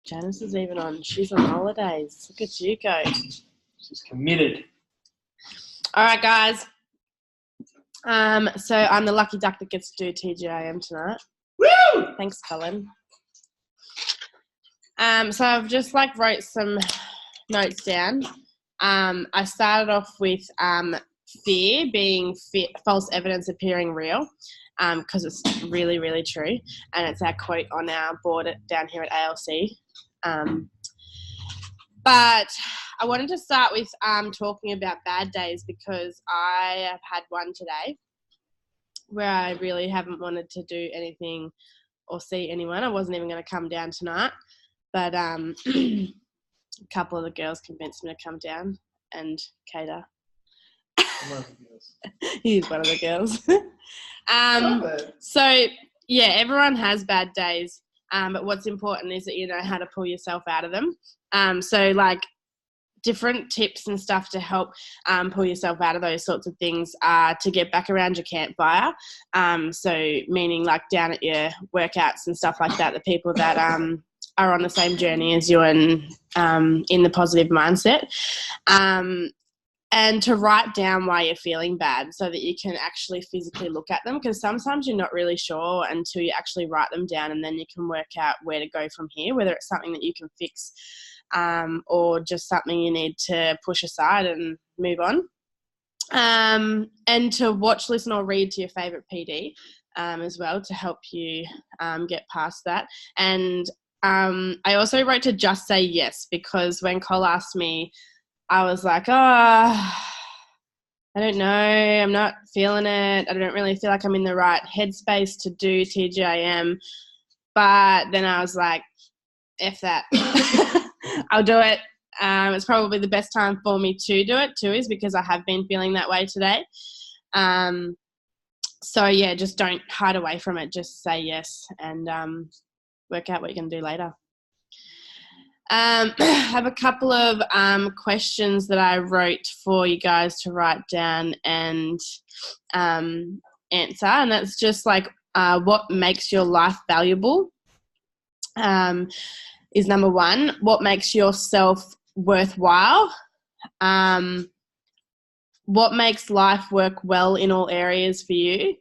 Janice is even on. She's on holidays. Look at you go. She's committed. All right, guys. So I'm the lucky duck that gets to do TGIM tonight. Woo! Thanks, Colin. So I've just wrote some notes down. I started off with fear being false evidence appearing real, because it's really, really true, and it's our quote on our board down here at ALC. But I wanted to start with talking about bad days, because I have had one today where I really haven't wanted to do anything or see anyone. I wasn't even going to come down tonight, but a couple of the girls convinced me to come down, and Kader. He's one of the girls. So, yeah, everyone has bad days, but what's important is that you know how to pull yourself out of them. So, different tips and stuff to help pull yourself out of those sorts of things are to get back around your campfire. So meaning down at your workouts and stuff like that, the people that are on the same journey as you and in the positive mindset. And to write down why you're feeling bad so that you can actually physically look at them, because sometimes you're not really sure until you actually write them down, and then you can work out where to go from here, whether it's something that you can fix or just something you need to push aside and move on. And to watch, listen or read to your favourite PD as well to help you get past that. And I also wrote to just say yes, because when Cole asked me, I was like, I don't know, I'm not feeling it. I don't really feel like I'm in the right headspace to do TGIM. But then I was like, F that. I'll do it. It's probably the best time for me to do it too, is because I have been feeling that way today. So, yeah, just don't hide away from it. Just say yes and work out what you're going to do later. I have a couple of questions that I wrote for you guys to write down and answer, and that's just what makes your life valuable is number one. What makes yourself worthwhile? What makes life work well in all areas for you?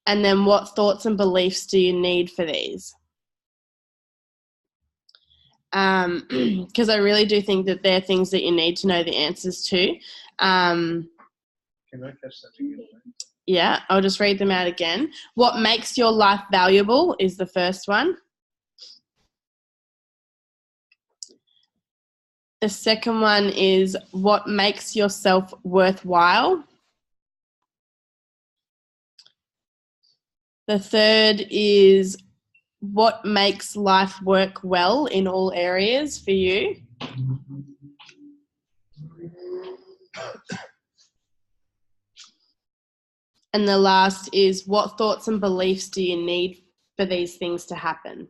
And then what thoughts and beliefs do you need for these? Because I really do think that they're things that you need to know the answers to. Can I catch that again? Yeah, I'll just read them out again. What makes your life valuable is the first one. The second one is what makes yourself worthwhile. The third is what makes life work well in all areas for you. And the last is what thoughts and beliefs do you need for these things to happen?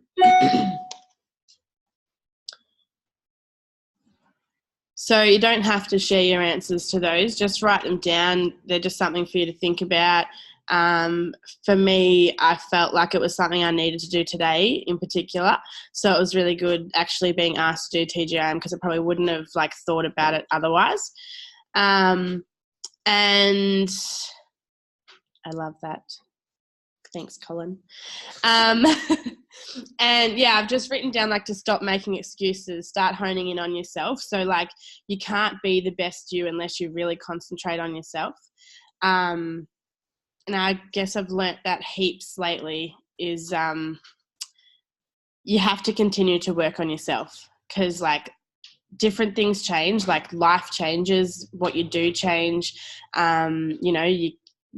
So you don't have to share your answers to those. Just write them down. They're just something for you to think about. For me, I felt like it was something I needed to do today in particular. So it was really good actually being asked to do TGIM, because I probably wouldn't have thought about it otherwise. And I love that. Thanks, Colin. And yeah, I've just written down to stop making excuses, start honing in on yourself. So you can't be the best you unless you really concentrate on yourself. And I guess I've learnt that heaps lately is you have to continue to work on yourself, because different things change, life changes, what you do change.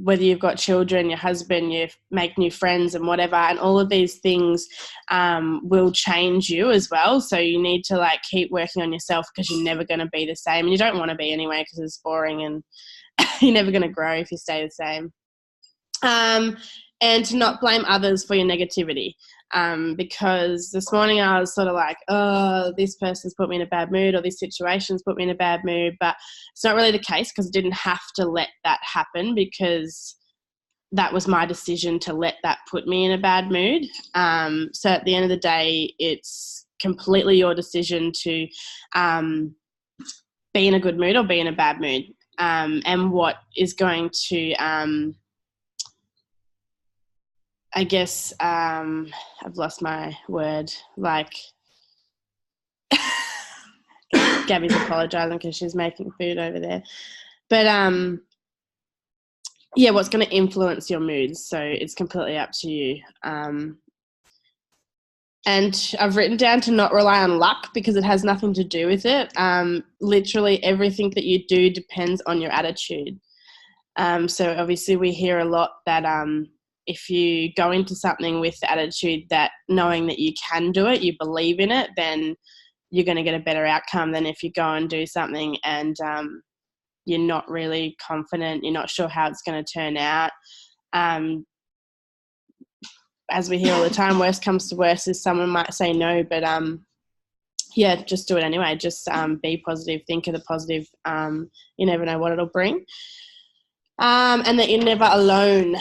Whether you've got children, your husband, you make new friends and whatever, and all of these things will change you as well. So you need to keep working on yourself, because you're never going to be the same, and you don't want to be anyway, because it's boring and you're never going to grow if you stay the same. And to not blame others for your negativity, because this morning I was sort of this person's put me in a bad mood, or this situation's put me in a bad mood, but it's not really the case, because I didn't have to let that happen, because that was my decision to let that put me in a bad mood. So at the end of the day, it's completely your decision to be in a good mood or be in a bad mood, and what is going to I guess I've lost my word, like Gabby's apologising because she's making food over there. But yeah, what's going to influence your moods? So it's completely up to you. And I've written down to not rely on luck because it has nothing to do with it. Literally everything that you do depends on your attitude. So obviously we hear a lot that if you go into something with the attitude that knowing that you can do it, you believe in it, then you're going to get a better outcome than if you go and do something and you're not really confident, you're not sure how it's going to turn out. As we hear all the time, worst comes to worst is someone might say no, but yeah, just do it anyway. Just be positive, think of the positive. You never know what it'll bring. And that you're never alone,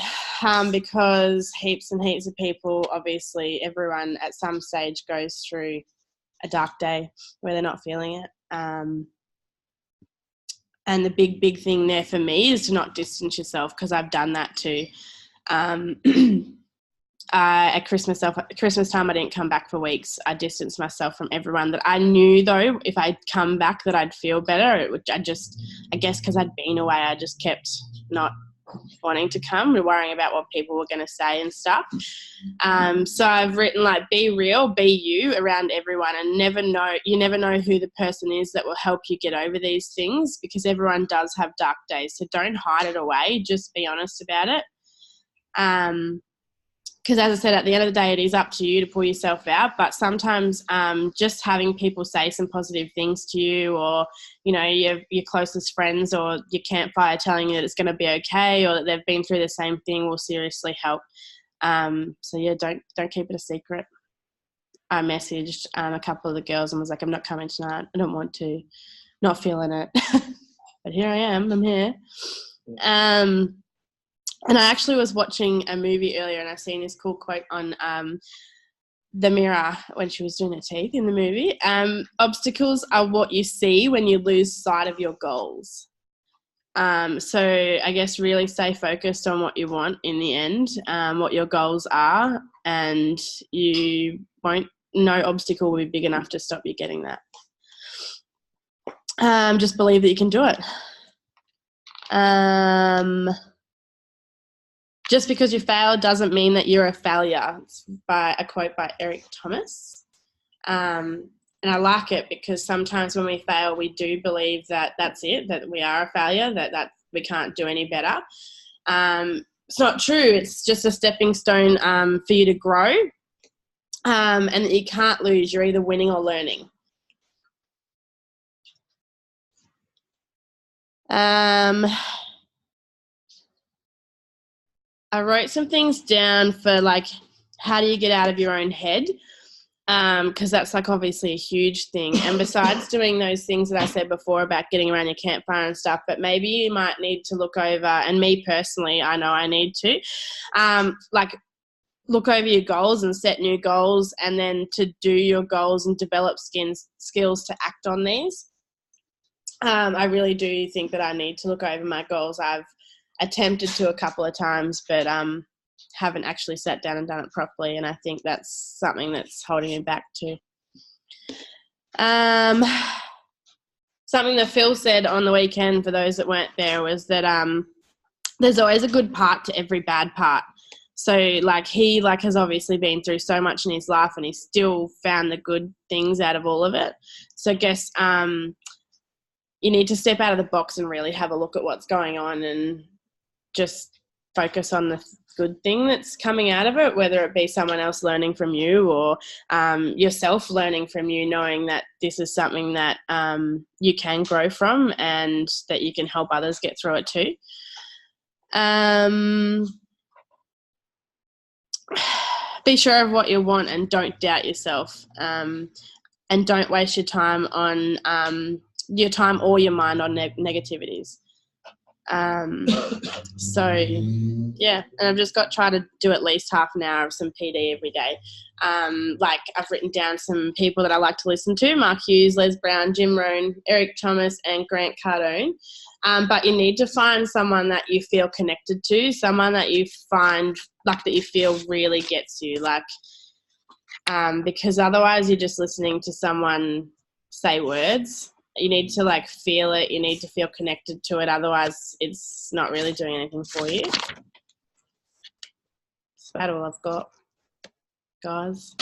because heaps and heaps of people, obviously everyone at some stage goes through a dark day where they're not feeling it. And the big thing there for me is to not distance yourself, because I've done that too. At Christmas time, I didn't come back for weeks. I distanced myself from everyone that I knew, though, if I'd come back that I'd feel better. I guess because I'd been away, I just kept not wanting to come, worrying about what people were going to say and stuff. So I've written, like, be real, be you around everyone, and you never know who the person is that will help you get over these things, because everyone does have dark days. So don't hide it away. Just be honest about it. Because as I said, at the end of the day, it is up to you to pull yourself out. But sometimes just having people say some positive things to you, or, you know, your closest friends or your campfire telling you that it's going to be okay, or that they've been through the same thing, will seriously help. So yeah, don't keep it a secret. I messaged a couple of the girls and was like, I'm not coming tonight. I don't want to. Not feeling it. But here I am. I'm here. And I actually was watching a movie earlier, and I seen this cool quote on the mirror when she was doing her teeth in the movie. Obstacles are what you see when you lose sight of your goals. So I guess really stay focused on what you want in the end, what your goals are, and no obstacle will be big enough to stop you getting that. Just believe that you can do it. Just because you fail doesn't mean that you're a failure. It's by a quote by Eric Thomas. And I like it because sometimes when we fail, we do believe that that's it, that we are a failure, that we can't do any better. It's not true. It's just a stepping stone for you to grow, and that you can't lose. You're either winning or learning. I wrote some things down for, like, how do you get out of your own head? Because that's, like, obviously a huge thing. And besides doing those things that I said before about getting around your campfire and stuff, but maybe you might need to look over, and me personally, I know I need to, like, look over your goals and set new goals, and then to do your goals and develop skills to act on these. I really do think that I need to look over my goals. I've attempted to a couple of times, but haven't actually sat down and done it properly, and I think that's something that's holding me back too. Something that Phil said on the weekend, for those that weren't there, was that there's always a good part to every bad part. So, like, he has obviously been through so much in his life, and he still found the good things out of all of it. So I guess you need to step out of the box and really have a look at what's going on, and just focus on the good thing that's coming out of it, whether it be someone else learning from you, or yourself learning from you, knowing that this is something that you can grow from, and that you can help others get through it too. Be sure of what you want, and don't doubt yourself, and don't waste your time on your time or your mind on negativities. So yeah, and I've just got to try to do at least half an hour of some PD every day. Like I've written down some people that I like to listen to: Mark Hughes, Les Brown, Jim Rohn, Eric Thomas, and Grant Cardone. But you need to find someone that you feel connected to, someone that you find like that you feel really gets you, like because otherwise you're just listening to someone say words. You need to like feel it. You need to feel connected to it. Otherwise, it's not really doing anything for you. That's about all I've got, guys.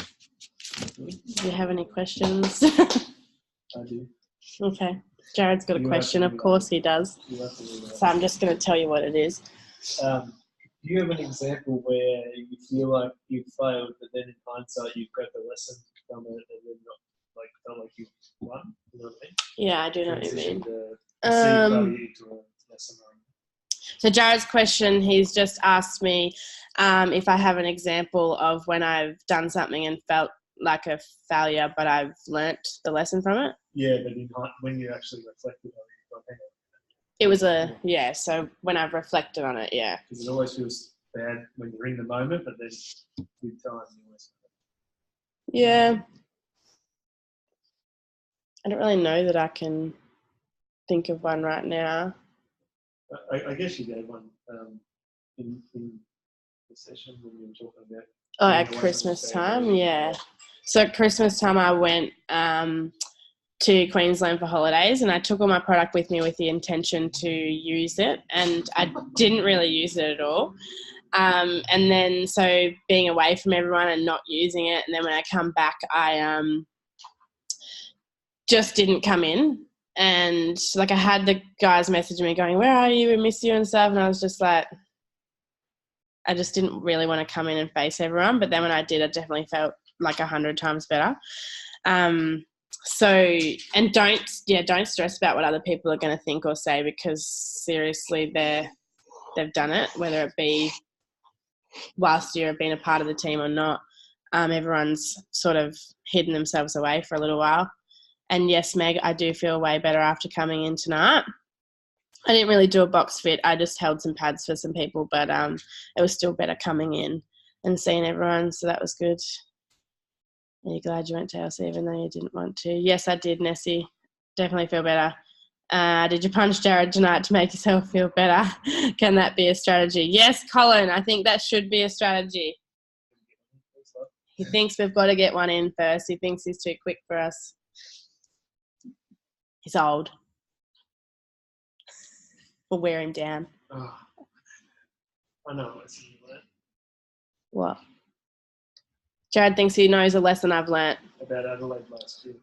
Do you have any questions? I do. Okay. Jared's got a question. Of course he does. So I'm just going to tell you what it is. Do you have an example where you feel like you failed, but then in hindsight you've got the lesson from it, and then not like felt like you won? You know what I mean? Yeah, I do know what you mean. Value to a lesson. So Jared's question, he's just asked me if I have an example of when I've done something and felt like a failure, but I've learnt the lesson from it. Yeah, but when you actually reflected on it, it was so when I've reflected on it, yeah. Because it always feels bad when you're in the moment, but then with time you always. Yeah. I don't really know that I can think of one right now. I guess you gave one in the session when you were talking about. Oh, at Christmas time, yeah. So at Christmas time, I went to Queensland for holidays, and I took all my product with me with the intention to use it, and I didn't really use it at all. And then so being away from everyone and not using it, and then when I come back, I just didn't come in. And like I had the guys message me going, "Where are you? We miss you," and stuff. And I was just like, I just didn't really want to come in and face everyone. But then when I did, I definitely felt like 100 times better. So, and don't stress about what other people are going to think or say, because seriously, they've done it, whether it be whilst you've been a part of the team or not. Everyone's sort of hidden themselves away for a little while. And yes, Meg, I do feel way better after coming in tonight. I didn't really do a box fit. I just held some pads for some people, but it was still better coming in and seeing everyone, so that was good. Are you glad you went to LC even though you didn't want to? Yes, I did, Nessie. Definitely feel better. Did you punch Jared tonight to make yourself feel better? Can that be a strategy? Yes, Colin, I think that should be a strategy. He thinks we've got to get one in first. He thinks he's too quick for us. He's old. We'll wear him down. Oh, I know what's in that. What? Jared thinks he knows a lesson I've learnt. About Adelaide last year.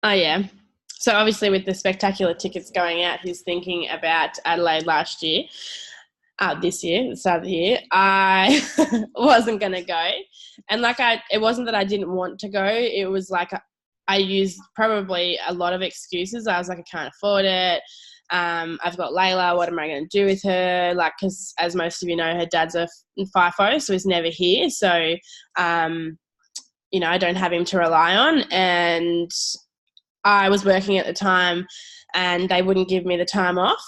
Oh, yeah. So obviously with the spectacular tickets going out, he's thinking about Adelaide last year. This year, the start of the year, I wasn't going to go. And it wasn't that I didn't want to go. It was like I used probably a lot of excuses. I was like, I can't afford it. I've got Layla. What am I going to do with her? Like, because as most of you know, her dad's a FIFO, so he's never here. So, I don't have him to rely on. And I was working at the time and they wouldn't give me the time off.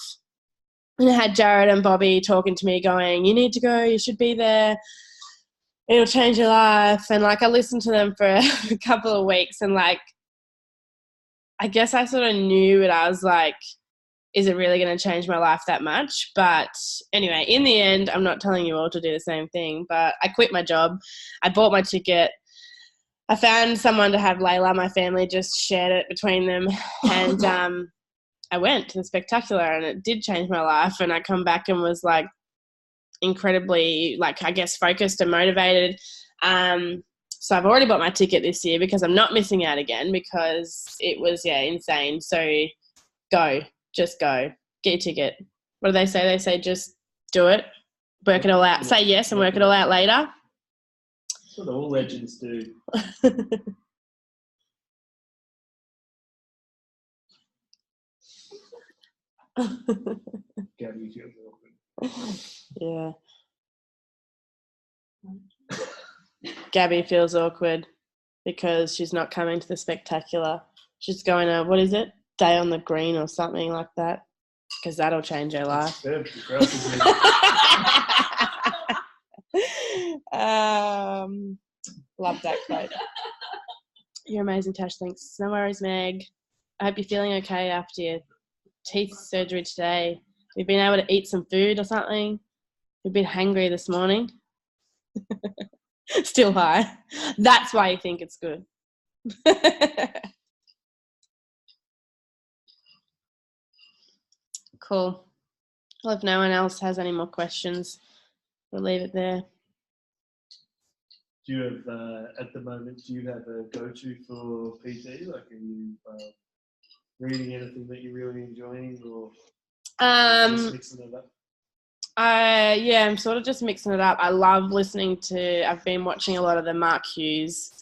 And I had Jared and Bobby talking to me going, you need to go, you should be there. It'll change your life. And I listened to them for a couple of weeks and I guess I sort of knew it. I was like, is it really going to change my life that much? But anyway, in the end, I'm not telling you all to do the same thing, but I quit my job. I bought my ticket. I found someone to have Layla. My family just shared it between them. And I went to the spectacular and it did change my life. And I come back and was incredibly, focused and motivated. So I've already bought my ticket this year because I'm not missing out again because it was, insane. So just go, get your ticket. What do they say? They say just do it, work it all out. Say yes and work it all out later. That's what all legends do. Gabby feels awkward. Yeah. Gabby feels awkward because she's not coming to the spectacular. She's going to, what is it? Day on the Green or something like that. because that'll change your life. Superb. The grass is Love that quote. You're amazing, Tash. Thanks. No worries, Meg. I hope you're feeling okay after your teeth surgery today. You've been able to eat some food or something. You're a bit hangry this morning. Still high. That's why you think it's good. Cool. Well, if no one else has any more questions, we'll leave it there. Do you have, at the moment, do you have a go-to for PT? Like, are you reading anything that you're really enjoying, or just mixing it up? Yeah, I'm sort of just mixing it up. I love listening to, I've been watching a lot of the Mark Hughes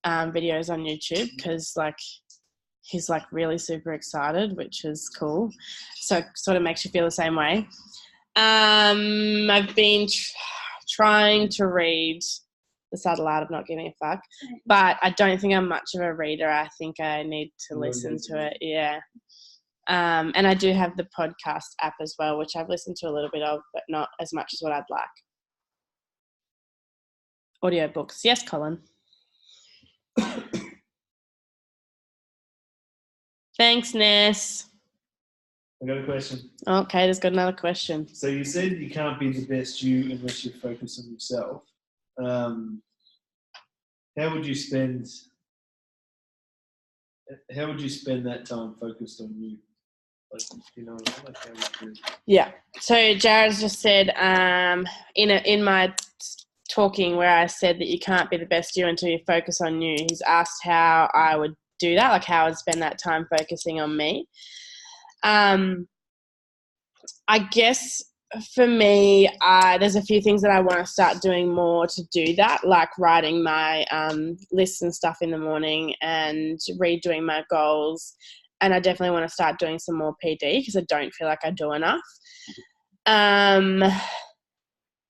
videos on YouTube because like he's like really super excited, which is cool. So it sort of makes you feel the same way. I've been trying to read The Subtle Art of Not Giving a Fuck, but I don't think I'm much of a reader. I think I need to listen to it. Yeah. And I do have the podcast app as well, which I've listened to a little bit of, but not as much as what I'd like. Audiobooks. Yes, Colin. Thanks, Ness. I got a question. Okay, there's got another question. So you said you can't be the best you unless you focus on yourself. How would you spend that time focused on you? Like, you know, like how would you... Yeah. So Jared's just said in my talking where I said that you can't be the best you until you focus on you. He's asked how I would do that, like how I'd spend that time focusing on me. I guess for me, there's a few things that I want to start doing more to do that, like writing my lists and stuff in the morning and redoing my goals. And I definitely want to start doing some more PD because I don't feel like I do enough.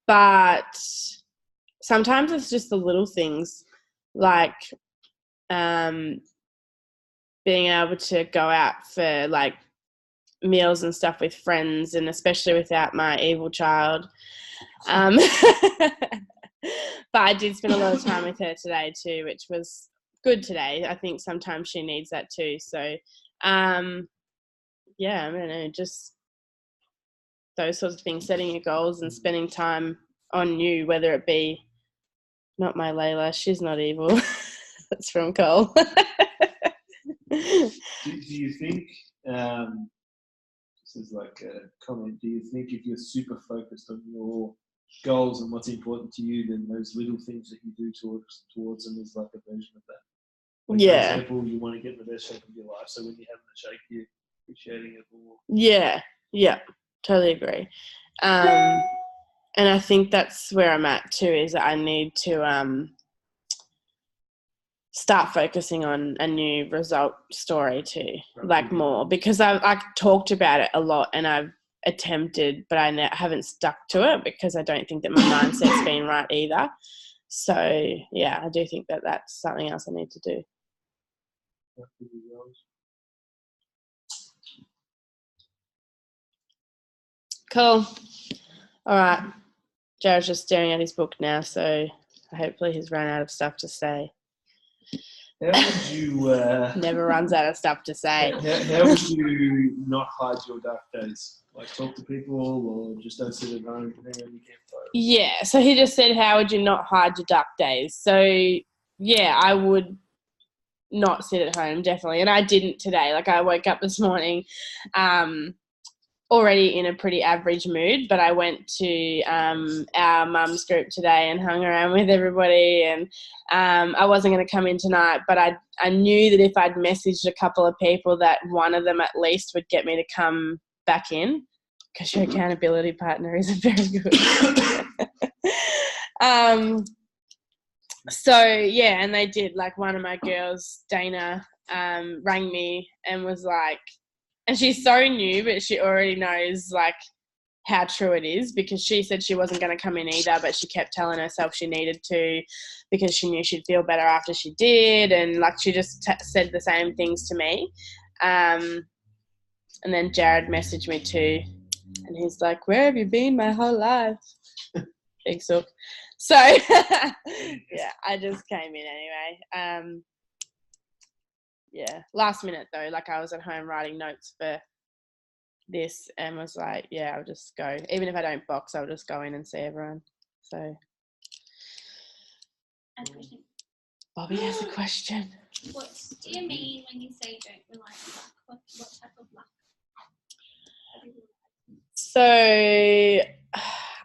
But sometimes it's just the little things, like being able to go out for like meals and stuff with friends, and especially without my evil child. But I did spend a lot of time with her today too, which was good today. I think sometimes she needs that too. So yeah, I don't know, just those sorts of things, setting your goals and spending time on you, whether it be not my Layla, she's not evil. That's from Cole. Do you think, this is like a comment, do you think if you're super focused on your goals and what's important to you, then those little things that you do towards them is like a version of that? Like, yeah. For example, you want to get in the best shape of your life, so when you're having a shake, you're appreciating it more. Yeah, totally agree. And I think that's where I'm at too, is that I need to start focusing on a new result story too, like more, because I've talked about it a lot and I've attempted, but I haven't stuck to it because I don't think that my mindset's been right either. So yeah, I do think that that's something else I need to do. Cool. All right. Jared's just staring at his book now, so hopefully he's run out of stuff to say. How would you... Never runs out of stuff to say. How would you not hide your dark days? Like talk to people, or just don't sit at home and hang on your campfire? Yeah, so he just said, how would you not hide your dark days? So, yeah, I would not sit at home, definitely. And I didn't today. Like, I woke up this morning already in a pretty average mood, but I went to our mum's group today and hung around with everybody, and I wasn't going to come in tonight, but I knew that if I'd messaged a couple of people that one of them at least would get me to come back in, because your accountability partner isn't very good. So yeah, and they did. Like, one of my girls, Dana, rang me and was like, and she's so new, but she already knows like how true it is, because she said she wasn't going to come in either, but she kept telling herself she needed to because she knew she'd feel better after she did, and like she just said the same things to me. And then Jared messaged me too, and he's like, "Where have you been my whole life?" Big sook. So yeah, I just came in anyway. Yeah, last minute though, like I was at home writing notes for this and was like, yeah, I'll just go. Even if I don't box, I'll just go in and see everyone. So Bobby has a question. What do you mean when you say don't rely on luck? What type of luck? So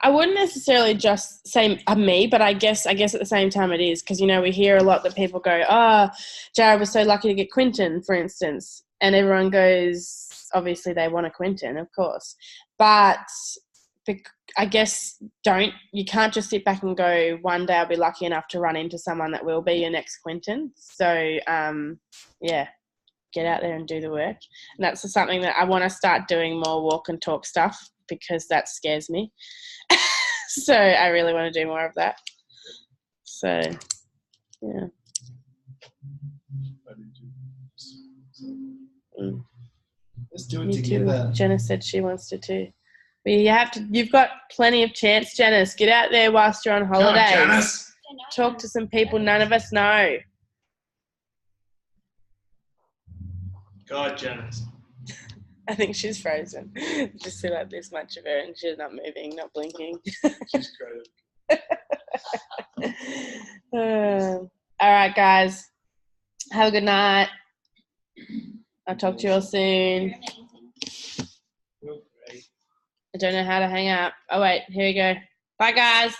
I wouldn't necessarily just say me, but I guess at the same time it is, because, you know, we hear a lot that people go, oh, Jared was so lucky to get Quinton, for instance. And everyone goes, obviously they want a Quinton, of course. But I guess you can't just sit back and go, one day I'll be lucky enough to run into someone that will be your next Quinton. So, yeah, get out there and do the work. And that's something that I want to start doing more walk and talk stuff, because that scares me. So I really want to do more of that. So, yeah. Let's do it together. Jenna said she wants to too. But you've got plenty of chance, Janice. Get out there whilst you're on holidays. Come on, Janice. Talk to some people none of us know. God, Janice. I think she's frozen. Just see like this much of her and she's not moving, not blinking. She's great. All right, guys. Have a good night. I'll talk to you all soon. You're great. I don't know how to hang up. Oh, wait. Here we go. Bye, guys.